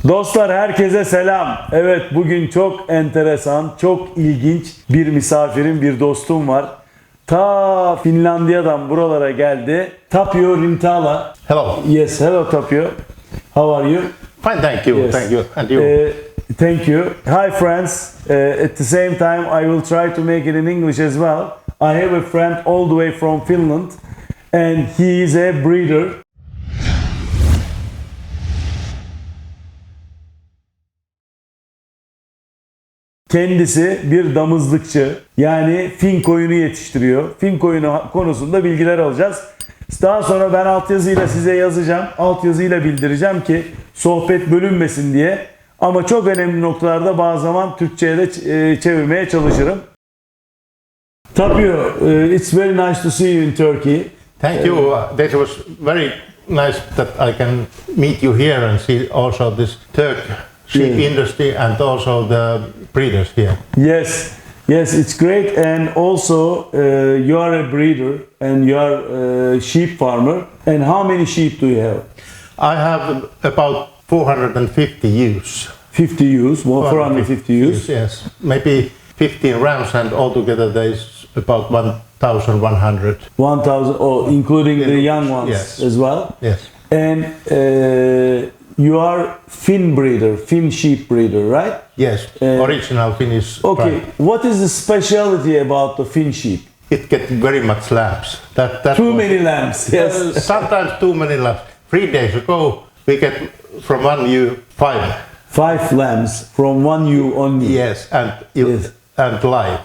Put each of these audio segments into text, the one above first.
Dostlar herkese selam. Evet bugün çok enteresan, çok ilginç bir misafirim, bir dostum var. Ta Finlandiya'dan buralara geldi. Tapio Rintala. Hello. Yes, hello Tapio. How are you? Fine, thank you. Yes. Thank you. And you? Thank you. Hi friends. At the same time I will try to make it in English as well. I have a friend all the way from Finland and he is a breeder. Kendisi bir damızlıkçı, yani Fin koyunu yetiştiriyor. Fin koyunu konusunda bilgiler alacağız. Daha sonra ben altyazıyla size yazacağım, altyazıyla bildireceğim ki sohbet bölünmesin diye. Ama çok önemli noktalarda bazı zaman Türkçe'ye de çevirmeye çalışırım. Tapio, it's very nice to see you in Turkey. Thank you. That was very nice that I can meet you here and see also this sheep industry and also the breeders here. Yes, yes, it's great, and also you are a breeder and you are a sheep farmer. And how many sheep do you have? I have about 450 ewes. 50 ewes, 450 ewes. Yes, maybe 15 rams, and altogether there is about 1,100. 1,000, oh, including the young ones Yes. as well. Yes. And you are Fin breeder, Fin sheep breeder, right? Yes, original Finnish. Okay, tribe. what is the specialty about the Fin sheep? It gets very much lambs. That Too was- many lambs, yes. Sometimes too many lambs. 3 days ago, we get from one ewe 5. 5 lambs from one ewe only. Yes, and Yes. and live.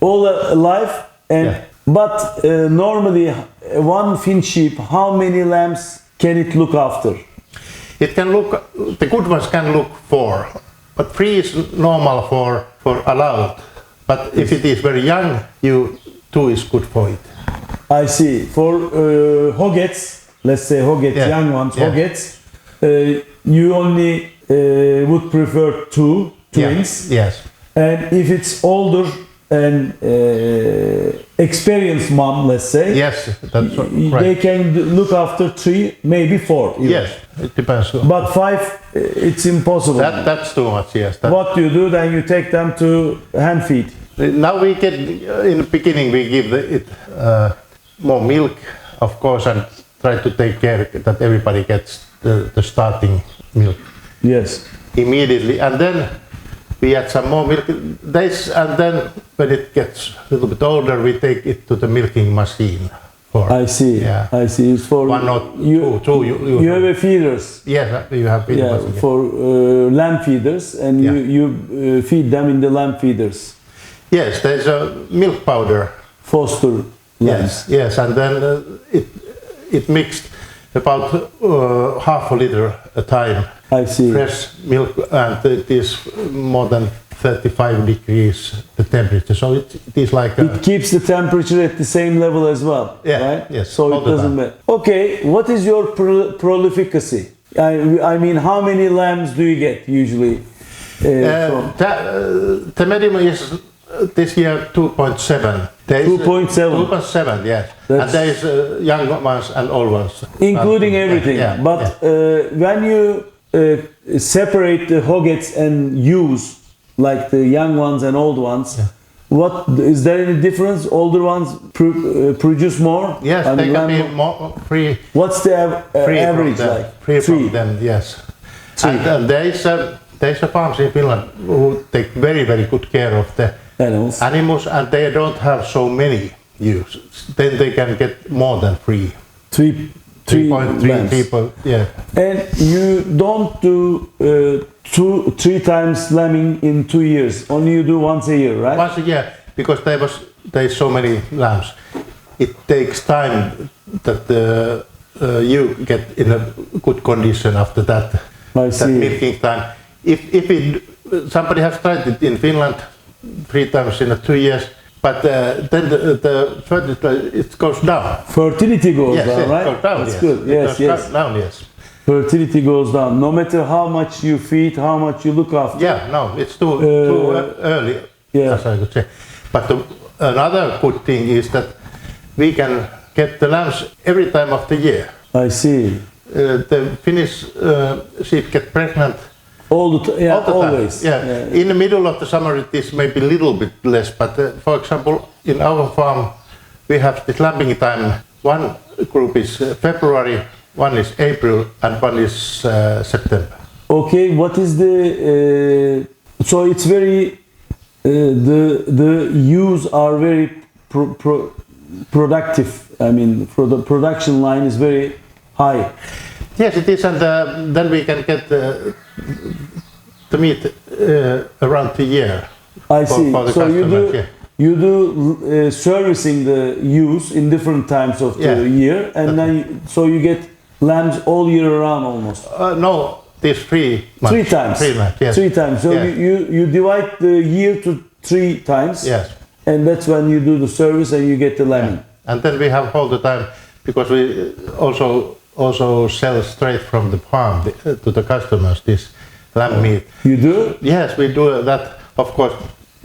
All alive, and Yeah. but normally one Fin sheep, how many lambs can it look after? It can look. The good ones can look 4, but 3 is normal for allowed. But if it is very young, 2 is good for it. I see. For hoggets, let's say hoggets, Yeah. young ones, Yeah. hoggets, you only would prefer 2 twins. Yeah. Yes. And if it's older and experienced mom, let's say, Yes, that's they right. can look after 3, maybe 4. even. Yes, it depends. But 5, it's impossible. That's too much. Yes. What do you do? Then you take them to hand feed. Now we get, in the beginning we give it more milk, of course, and try to take care that everybody gets the starting milk Yes. immediately, and then we add some more milk days, and then when it gets a little bit older, we take it to the milking machine. I see. Yeah. I see. It's for 1 or you. 2. You have a feeders. Yes, you have been. Yeah, for lamb feeders, and Yeah. you feed them in the lamb feeders. Yes, there's a milk powder. Foster lambs. Yes, and then it mixed about half a liter a time. I see. Fresh milk, and it is more than 35 degrees the temperature, so it is like It keeps the temperature at the same level as well, Yeah, right? yes, So all it the doesn't time. matter. Okay, what is your prolificacy? I mean, how many lambs do you get usually? From? the minimum is this year 2.7. 2.7. 2.7, yes. And there is young ones and old ones. Including everything. Yeah, But when you separate the hoggets and ewes, like the young ones and old ones, what is there any difference? Older ones produce more? Yes, I they mean, can be lamb- more free. What's the average from them, like? Free 3. from them, yes. 3. And there is a farms in Finland who take very, very good care of the Animals. and they don't have so many ewes. Then they can get more than 3. 3 lambs. people, yeah. And you don't do 3 times lambing in 2 years. Only you do once a year, right? Once a year, because there's so many lambs. It takes time that you get in a good condition after that. I see. Milking time. If somebody has tried it in Finland 3 times in 2 years, but then the fertility it goes down. Fertility goes Yes, down, it right? goes down. That's Yes. good. It Yes, goes yes. down, yes. Fertility goes down. No matter how much you feed, how much you look after. Yeah, no, it's too early, yeah. as I could say. But another good thing is that we can get the lambs every time of the year. I see. The Finnish sheep get pregnant All the yeah, All the time. always. Yeah. In the middle of the summer it is maybe a little bit less, but for example, in our farm we have the lambing time. One group is February, one is April, and one is September. Okay, what is the so it's very the ewes are very productive. I mean, the production line is very high. Yes, it is, and then we can get the meat around the year. I see. For the So customers, yeah. you do servicing the ewes in different times of the year, and then so you get lambs all year round almost. No, these 3 months. 3 times. 3 months, yes. 3 times. So Yeah. you divide the year to 3 times. Yes. And that's when you do the service and you get the lambing. And then we have all the time, because we also sell straight from the farm to the customers this lamb meat. You do? Yes, we do that. Of course,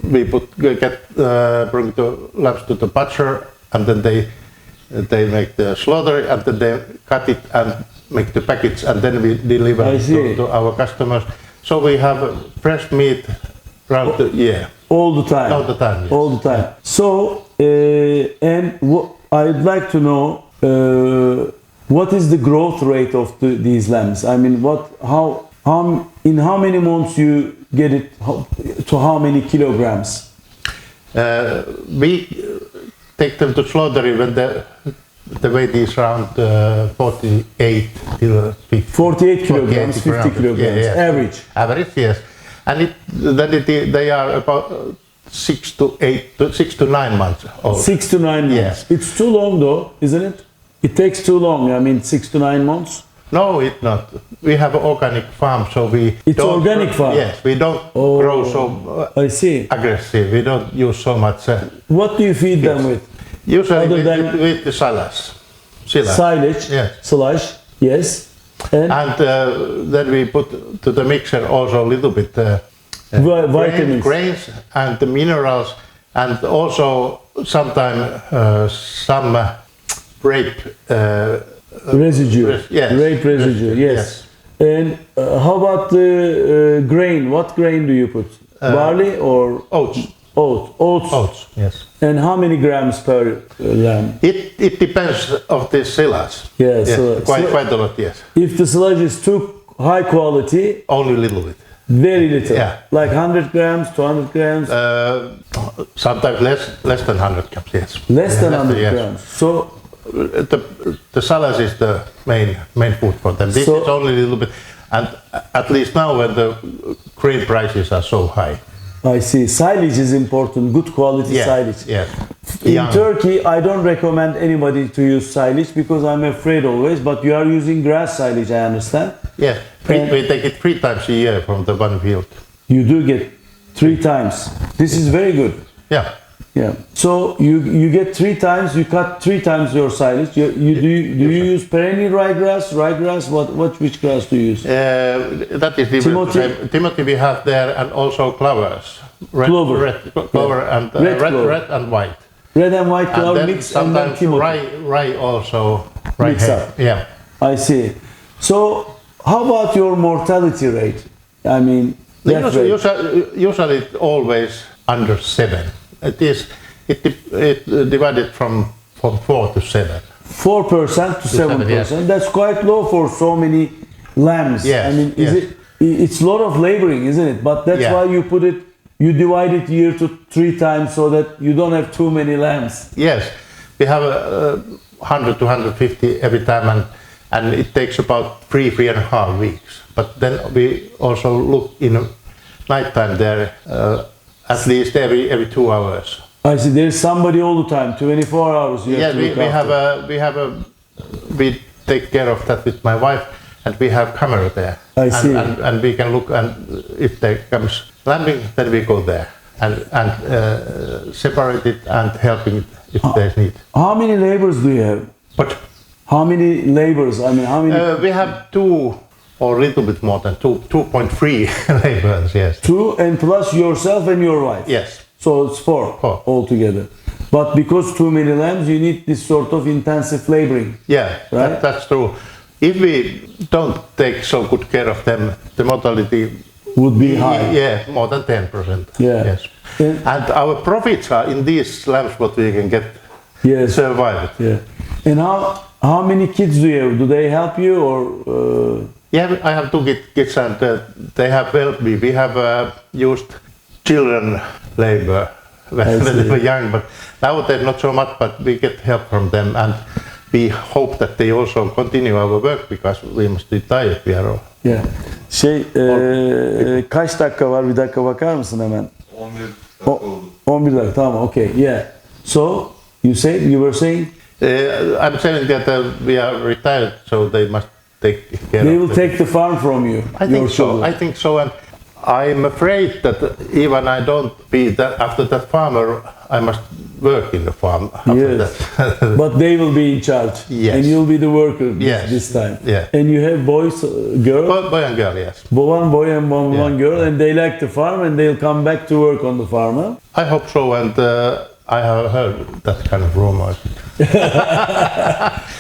we bring the lambs to the butcher, and then they make the slaughter, and then they cut it and make the package, and then we deliver to our customers. So we have fresh meat around the year. All the time. All the time. Yes. All the time. So, and I'd like to know what is the growth rate of these lambs? I mean, in how many months you get it to how many kilograms? We take them to slaughter when the weight is around 48 till 50. 48 kilograms, 50 kilograms, yeah. average. Average, yes. And they are about 6 to 9 months old. 6 to 9 months. Yes. It's too long though, isn't it? It takes too long. I mean, 6 to 9 months. No, it's not. We have an organic farm, so It's organic farm. Yes, we don't grow so I see. aggressive. We don't use so much. What do you feed them with? Usually with the silage. Silage. Yes. Silage. Yes. And then we put to the mixer also a little bit vitamins, grains and the minerals, and also sometimes some rape residue. Yes. Rape residue. Yes. And how about the grain? What grain do you put? Barley or oats? Oats. Oats. Yes. And how many grams per lamb? It depends of the silage. Yes. Quite a lot. Yes. If the silage is too high quality, only a little bit. Very little. Yeah. Like 100 grams, 200 grams. Sometimes less than 100 grams. Yes. Less than 100 grams. So the silage is the main food for them. This is only a little bit, and at least now when the grain prices are so high. I see. Silage is important. Good quality silage. Yes. In Turkey, I don't recommend anybody to use silage because I'm afraid always. But you are using grass silage, I understand. Yes. We take it 3 times a year from the one field. You do get 3 times. This is very good. Yeah. Yeah. So you get 3 times. You cut 3 times your silage. Do you use perennial ryegrass? Which grass do you use? That is different. Timothy we have there, and also clovers. Clover. Clover and red and white. Red and white clover and mix, and then sometimes rye also. Mix up. Yeah. I see. So how about your mortality rate? I mean, usually it's always under 7. It divided from 4 to 7. 4% to 7%. Yes. That's quite low for so many lambs. Yes. I mean, it's a lot of laboring, isn't it? But that's why you divide it year to 3 times so that you don't have too many lambs. Yes, we have 100 to 150 every time, and it takes about 3.5 weeks. But then we also look in night time there. At least every 2 hours. I see. There's somebody all the time, 24 hours. We take care of that with my wife, and we have camera there. I see. And we can look, and if there comes lambing, then we go there and separate it and helping it if there's need. How many laborers do you have? What? How many laborers? I mean, how many? We have 2. Or a little bit more than 2.3 laborers, yes. 2 and plus yourself and your wife? Yes. So it's 4 altogether. But because too many lambs, you need this sort of intensive laboring. Yeah, right? That's true. If we don't take so good care of them, the mortality would be high. Yeah, more than 10%. Yeah. Yes. And- And our profits are in these lambs what we can get Yes. survived. Yeah. And how many kids do you have? Do they help you or? Yeah, I have two kids and they have helped me. We have used children labor when they were young, but nowadays not so much, but we get help from them and we hope that they also continue our work because we must retire if we are all. Yeah. Kaç dakika var? Bir dakika bakar mısın hemen? 11 dakika oldu. 11 dakika. Tamam. Okay. Yeah. So you were saying I'm saying that we are retired, so they must take care they of will take the farm from you. I think so. I think so, and I'm afraid that even I don't be that after that farmer, I must work in the farm after Yes. that. But they will be in charge. Yes. And you'll be the worker Yes. this time. Yeah. And you have boys, girls, Boy and girl, yes. one boy and one Yeah. girl, and they like the farm and they'll come back to work on the farm. Huh? I hope so, and I have heard that kind of rumor.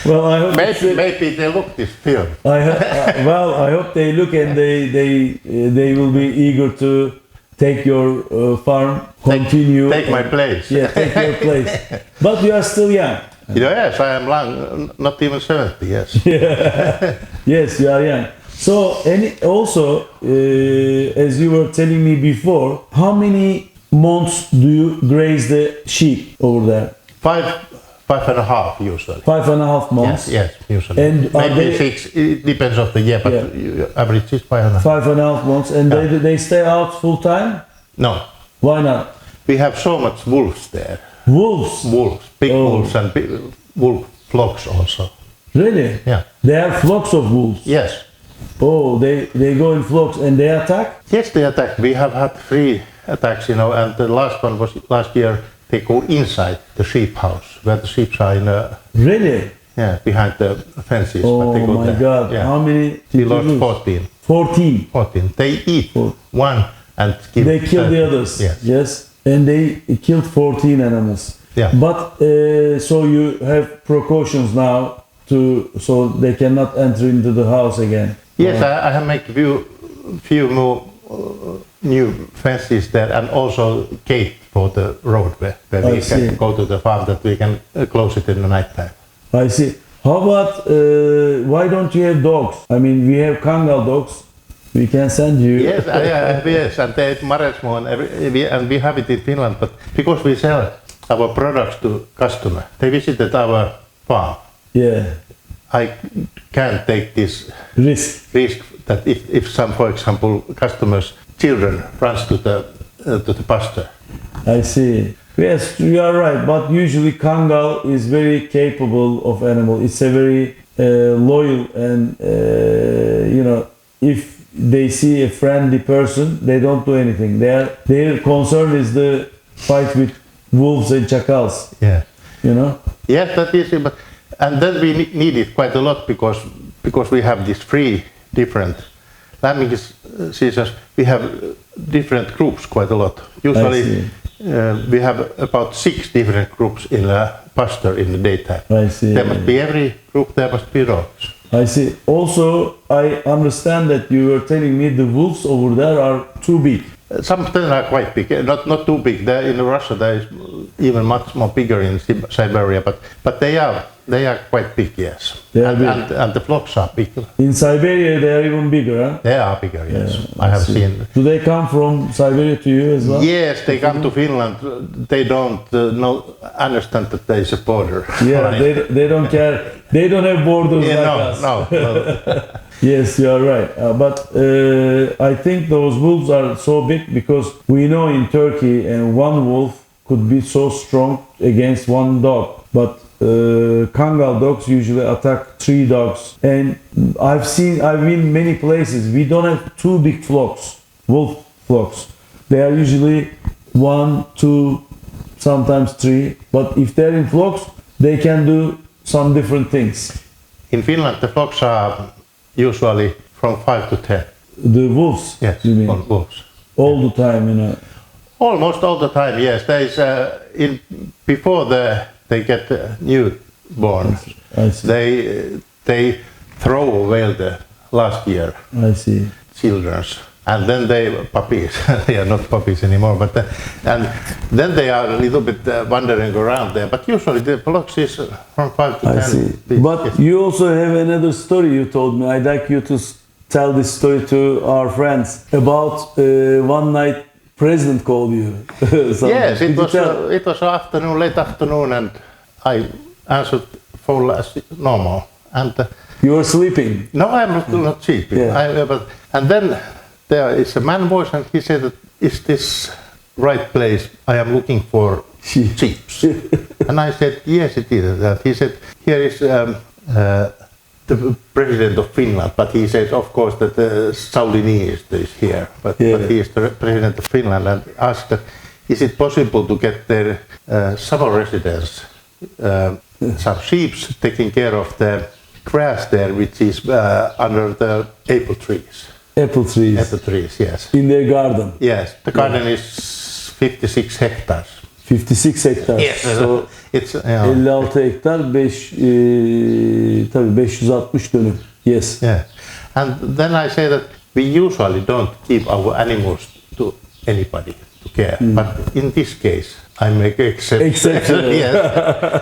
Well, I hope Maybe they look this film. I hope they look and they will be eager to take your farm, continue. Take my place. Yeah, take your place. But you are still young. Yes, I am long, not even 70. Yes. Yes, you are young. So, also, as you were telling me before, how many months do you graze the sheep over there? 5.5 usually. 5.5 months. Yes, usually. And are maybe they- 6. It depends of the year, but average is 5.5. 5.5 months, and they stay out full time. No, Why not? we have so much wolves there. Wolves. Big Oh. wolves and big wolf flocks also. Really? Yeah. They are flocks of wolves. Yes. Oh, they go in flocks and they attack. Yes, they attack. We have had 3 attacks, and the last one was last year. They go inside the sheep house where the sheep are in Really? behind the fences. but Oh they go my there. God! Yeah. How many? We did you lost lose? 14. 14. 14. They eat Oh. one and give They kill the 30. others. Yes. Yes. And they killed 14 animals. Yeah. But so you have precautions now so they cannot enter into the house again. Yes, I have made few more new fences there and also gate for the road where I we see. can go to the farm that we can close it in the night time. I see. How about why don't you have dogs? I mean, we have Kangal dogs. We can send you. Yes, yes, and they Maresmo and we have it in Finland, but because we sell our products to customer, they visited our farm. Yeah. I can't take this Risk. that if some, for example, customers' children runs to the pasture. I see. Yes, you are right. But usually Kangal is very capable of animal. It's a very loyal and if they see a friendly person, they don't do anything. Their concern is the fight with wolves and chakals. Yeah. You know. Yes, that is it. And then we need it quite a lot because we have these 3 different lambing seasons. We have different groups quite a lot. Usually we have about 6 different groups in a pasture in the daytime. I see. There must be every group. There must be dogs. I see. Also, I understand that you were telling me the wolves over there are too big. Some of them are quite big, not too big. There in Russia, there is even much more bigger in Siberia, but they are quite big, yes. They are big. And the flocks are bigger. In Siberia, they are even bigger, huh? They are bigger, yes. Yeah, I have see. seen. Do they come from Siberia to you as well? Yes, they come to Finland. They don't understand that there is a border. Yeah, Right. they don't care. They don't have borders Yeah, like us. no. Yes, you are right. But I think those wolves are so big because we know in Turkey one wolf could be so strong against one dog. But Kangal dogs usually attack 3 dogs. And I've been many places. We don't have 2 big flocks, wolf flocks. They are usually 1, 2, sometimes 3. But if they're in flocks, they can do some different things. In Finland, the flocks are usually from 5 to 10. The wolves, Yes, you mean? wolves. All the time, you know. Almost all the time, yes. There is before they get newborn, I see. they throw away the last year I see. children's and then puppies. They are not puppies anymore, but and then they are a little bit wandering around there. But usually the flocks is from 5 to 10. I see. But you also have another story you told me. I'd like you to tell this story to our friends about one night president called you. Yes, it was late afternoon, and I answered phone as normal. And you were sleeping. no, I'm not sleeping. Yeah. And then there is a man voice, and he said, "Is this right place? I am looking for sheep." And I said, "Yes, it is." And he said, "Here is the president of Finland," but he says, of course, that Sauli Niinistö is here, but he is the president of Finland, and asked that, is it possible to get their summer residents some sheep taking care of the grass there, which is under the apple trees. Apple trees. Apple trees, yes. In their garden. Yes, the garden is 56 hectares. 56 hectares. Yes, So it's 56 hektar, tabii 560 dönüm. Yes. Yeah. And then I say that we usually don't give our animals to anybody to care, but in this case I make exception. Yes.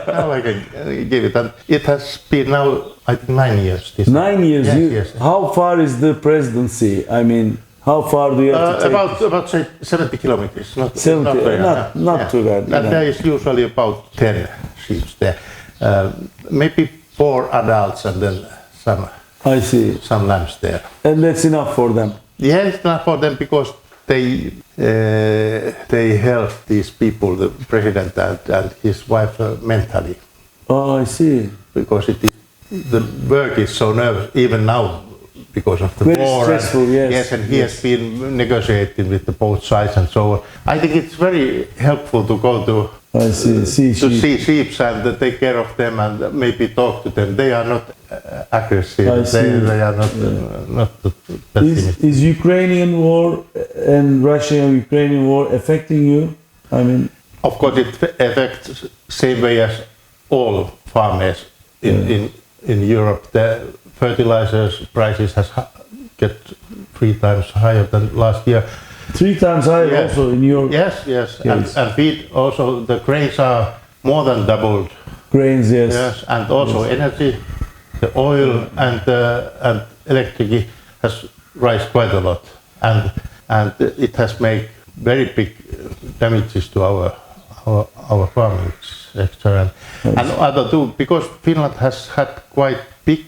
Now I can give it, and it has been now I think 9 years. 9 years. Yes, yes. How far is the presidency? I mean, how far do you have to take? About say 70 kilometers. Not 70, not too bad. And there is usually about 10 sheep there. Maybe 4 adults and then I see. some lambs there. And that's enough for them. Yeah, it's not for them because they help these people, the president and his wife, mentally. Oh, I see. Because the work is so nervous, even now, because of the Very war. stressful, yes. Yes, and he has been negotiating with the both sides and so on. I think it's very helpful to go to see sheep and take care of them and maybe talk to them. They are not aggressive. They are not pessimistic. Is Ukrainian war and Russia-Ukrainian war affecting you? I mean, of course, it affects same way as all farmers in Europe. The fertilizers prices has get 3 times higher than last year. 3 times higher also in Europe. Yes. And feed also, the grains are more than doubled. Grains, yes. Yes, and also energy, the oil and electric has risen quite a lot, and it has made very big damages to our farming sector and other too, because Finland has had quite big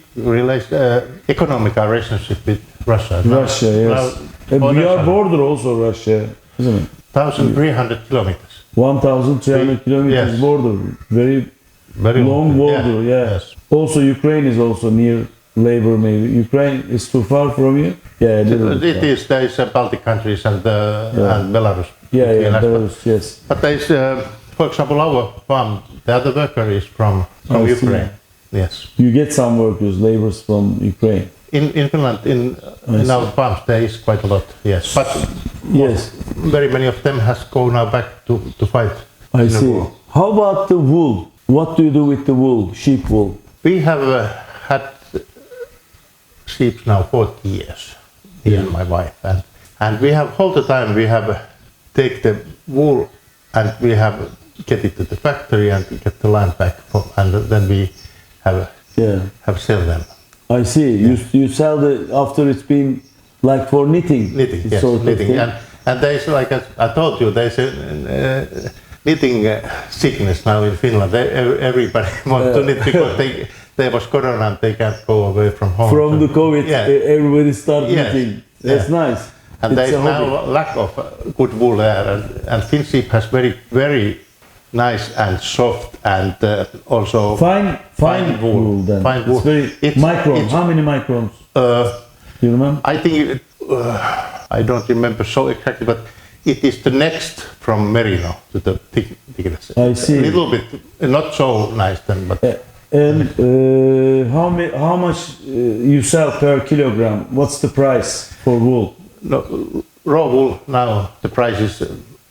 economic relationship with Russia. Russia, yes. And we are border also Russia, isn't it? 1,300 kilometers. 1,300 kilometers Yes. border. Very long border, Yes. Also Ukraine is also near labor maybe. Ukraine is too far from you? Yeah, it is. There is Baltic countries and Belarus. Yeah, Belarus, yes. But there is, for example, our farm, the other worker is from Ukraine. Yes. You get some workers, laborers from Ukraine. In Finland, in our farms, there is quite a lot, yes. But yes, very many of them has gone now back to fight. I see. War. How about the wool? What do you do with the wool, sheep wool? We have had sheep now 40 years, me and my wife, and we have all the time we have take the wool and we have get it to the factory and get the land back, and then we have sell them. I see. You sell after it's been like for knitting. Knitting, yes, knitting. And there is, like I told you, there is a knitting sickness now in Finland. Everybody wants to knit because there was corona and they can't go away from home. From the COVID, everybody started knitting. That's nice. And there is now lack of good wool there, and Finn sheep has very, very nice and soft and also fine wool. Then fine wool. It's very How many microns? You remember? I think I don't remember so exactly, but it is the next from merino to the thickness. I see. A little bit, not so nice then, but. And how much you sell per kilogram? What's the price for wool? No, raw wool now the price is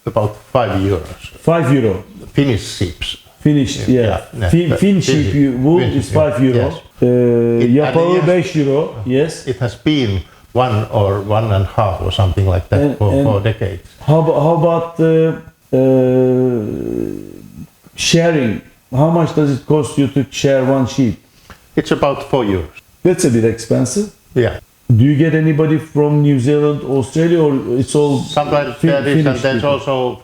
about €5. €5. Finnish sheep. Finnish, Finn sheep wool is €5. Yes. Yapağı €5. Yes. It has been 1 or 1.5 or something like that for decades. How about sharing? How much does it cost you to share one sheep? It's about €4. That's a bit expensive. Yeah. Do you get anybody from New Zealand, Australia, or it's all Sometimes there is, and there's people? also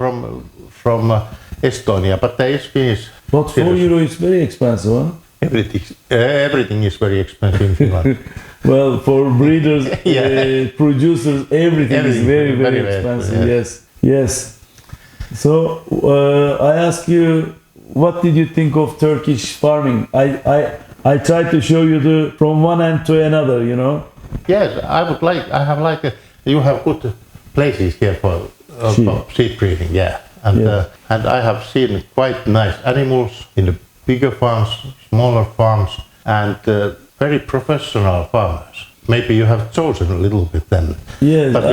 from Estonia, but there is Finnish. But €4 is very expensive, huh? Everything is very expensive in Finland. Well, for breeders, producers, everything is very, very expensive. Yes. So I ask you, what did you think of Turkish farming? I tried to show you from one end to another, you know. Yes, you have good places here for sheep breeding, yeah. And I have seen quite nice animals in the bigger farms, smaller farms, and very professional farmers. Maybe you have chosen a little bit then. Yes, but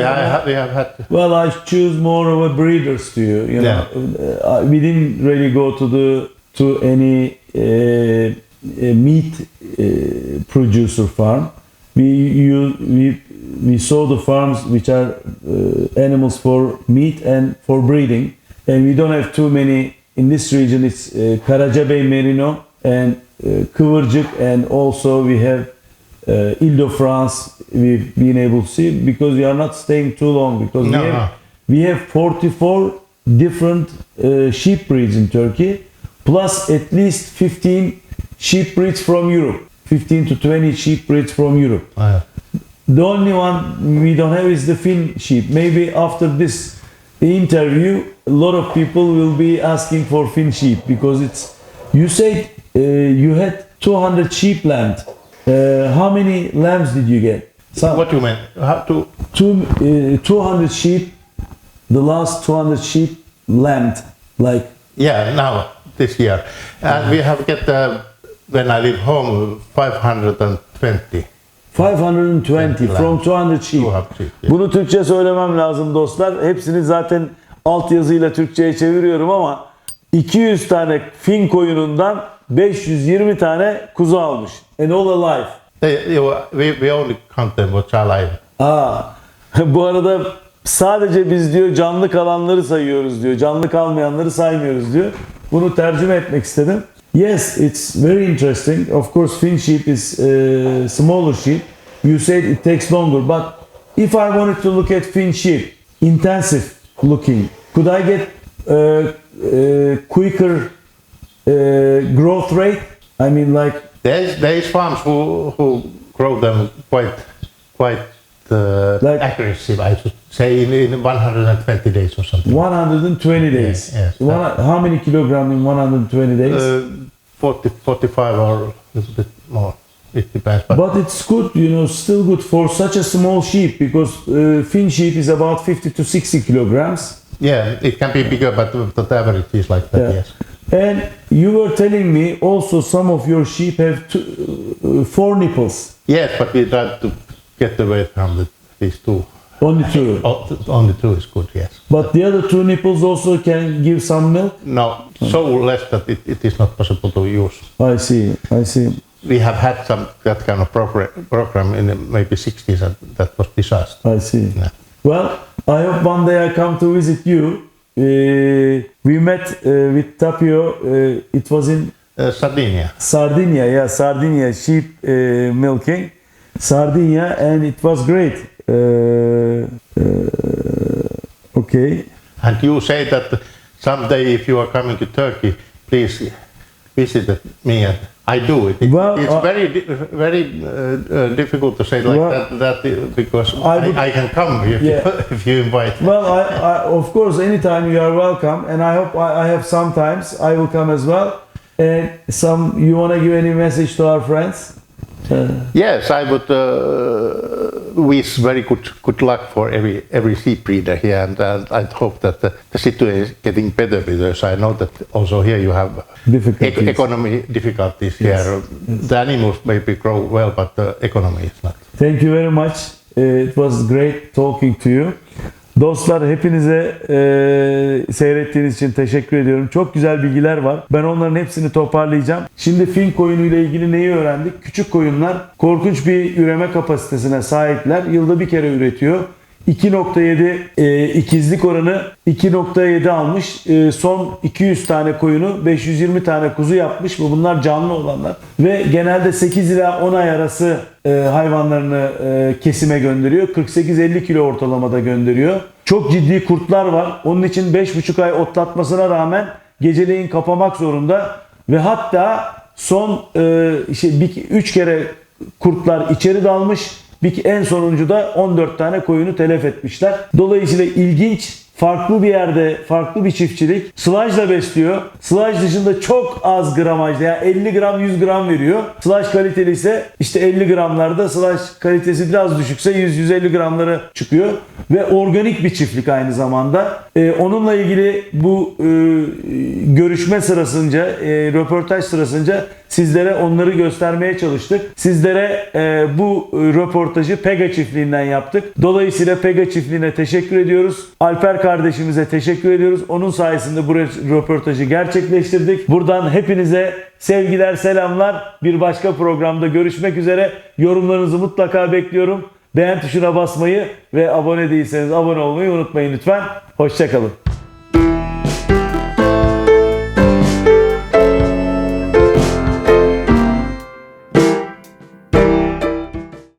we have had. Well, I choose more of a breeders to you. You know, we didn't really go to any meat producer farm. We saw the farms which are animals for meat and for breeding, and we don't have too many in this region. It's Karacabey Merino and Kıvırcık, and also we have Ile-de-France. We've been able to see because we are not staying too long because we have 44 different sheep breeds in Turkey, plus at least 15 sheep breeds from Europe. 15 to 20 sheep breeds from Europe. Oh, yeah. The only one we don't have is the Fin sheep. Maybe after this interview, a lot of people will be asking for Fin sheep because you said you had 200 sheep lambs. How many lambs did you get? What do you mean? How to? 200 sheep. The last 200 sheep lambed, like. Yeah, now this year, and we have get when I leave home 520. 520 from 200 sheep. Yeah. Bunu Türkçe söylemem lazım dostlar. Hepsini zaten altyazıyla Türkçe'ye çeviriyorum ama 200 tane Fin koyunundan 520 tane kuzu almış. And all alive. We only count them what's alive. Bu arada sadece biz diyor canlı kalanları sayıyoruz diyor. Canlı kalmayanları saymıyoruz diyor. Bunu tercüme etmek istedim. Yes, it's very interesting. Of course, Fin sheep is smaller sheep. You said it takes longer, but if I wanted to look at Fin sheep, intensive looking, could I get quicker growth rate? I mean, like there is farms who grow them quite like aggressive. I should say in 120 days or something. 120 days. Yes. How many kilogram in 120 days? 40, 45 or a little bit more. It depends. But it's good, you know, still good for such a small sheep because Fin sheep is about 50 to 60 kilograms. Yeah, it can be bigger, but the average is like that, yes. And you were telling me also some of your sheep have 4 nipples. Yes, but we tried to get away from these 2. Only 2? Only 2 is good, yes. But the other 2 nipples also can give some milk? No, so less that it is not possible to use. I see. We have had that kind of program in the maybe 60s and that was disaster. I see. Yeah. Well, I hope one day I come to visit you. We met with Tapio. It was in Sardinia. Sardinia sheep milking. Sardinia, and it was great. Okay. And you say that someday if you are coming to Turkey, please visit me. And I do it. It's very difficult to say like that because I can come if you invite. Well, I of course, anytime you are welcome, and I hope I have sometimes I will come as well. And you want to give any message to our friends? Yes, I would wish very good luck for every sheep breeder here, and I hope that the situation is getting better because I know that also here you have economy difficulties here. The animals maybe grow well, but the economy is not. Thank you very much. It was great talking to you. Dostlar, hepinize seyrettiğiniz için teşekkür ediyorum. Çok güzel bilgiler var. Ben onların hepsini toparlayacağım. Şimdi Fin koyunu ile ilgili neyi öğrendik? Küçük koyunlar korkunç bir üreme kapasitesine sahipler. Yılda bir kere üretiyor. 2.7 ikizlik oranı 2.7 almış. Son 200 tane koyunu 520 tane kuzu yapmış. Bunlar canlı olanlar. Ve genelde 8 ila 10 ay arası hayvanlarını kesime gönderiyor. 48-50 kilo ortalamada gönderiyor. Çok ciddi kurtlar var. Onun için 5,5 ay otlatmasına rağmen geceleyin kapamak zorunda. Ve hatta son 3 kere kurtlar içeri dalmış. En sonuncu da 14 tane koyunu telef etmişler. Dolayısıyla ilginç, farklı bir yerde, farklı bir çiftçilik. Sılajla besliyor. Sılaj dışında çok az gramajda, yani 50 gram 100 gram veriyor. Sılaj kaliteli ise işte 50 gramlarda, sılaj kalitesi biraz düşükse 100-150 gramlara çıkıyor. Ve organik bir çiftlik aynı zamanda. Onunla ilgili bu görüşme sırasınca, röportaj sırasınca sizlere onları göstermeye çalıştık. Sizlere bu röportajı Pega Çiftliğinden yaptık. Dolayısıyla Pega Çiftliğine teşekkür ediyoruz. Alper kardeşimize teşekkür ediyoruz. Onun sayesinde bu röportajı gerçekleştirdik. Buradan hepinize sevgiler, selamlar. Bir başka programda görüşmek üzere. Yorumlarınızı mutlaka bekliyorum. Beğen tuşuna basmayı ve abone değilseniz abone olmayı unutmayın lütfen. Hoşça kalın.